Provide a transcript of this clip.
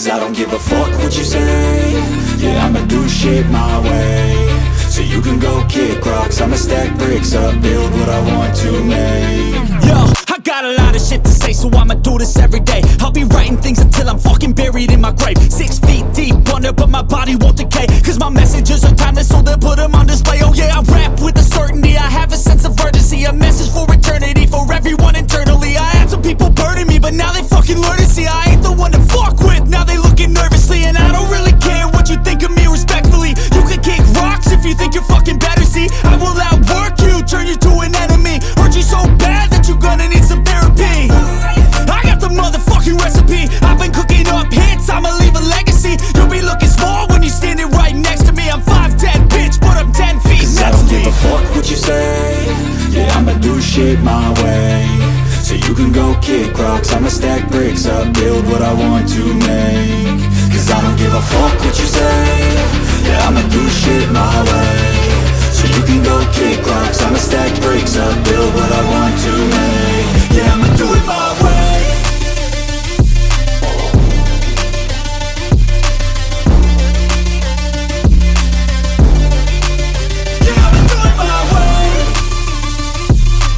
Cause I don't give a fuck what you say. Yeah, I'ma do shit my way. So you can go kick rocks, I'ma stack bricks up, build what I want to make. Yo, I got a lot of shit to say, so I'ma do this every day. I'll be writing things until I'm fucking buried in my grave. 6 feet deep under, but my body won't decay. Cause my messages are timeless, so they'll put them on display. Oh yeah, I rap with a certainty, I have a sense of urgency. A message for eternity, for everyone internally. I had some people burning me, but now they fucking learn to see I ain't the one to fuck with, now they looking nervously. And I don't really care what you think of me, respectfully. You can kick rocks if you think you're fucking better, see. I will outwork you, turn you to an enemy. Hurt you so bad that you're gonna need some therapy. I got the motherfucking recipe, I've been cooking up hits, I'ma leave a legacy. You'll be looking small when you're standing right next to me. I'm 5'10", bitch, but I'm 10 feet Cause next I don't to me. give a fuck what you say. Yeah, I'ma do shit my way. So you can go kick rocks, I'ma stack bricks up, build what I want to make. Cause I don't give a fuck what you say.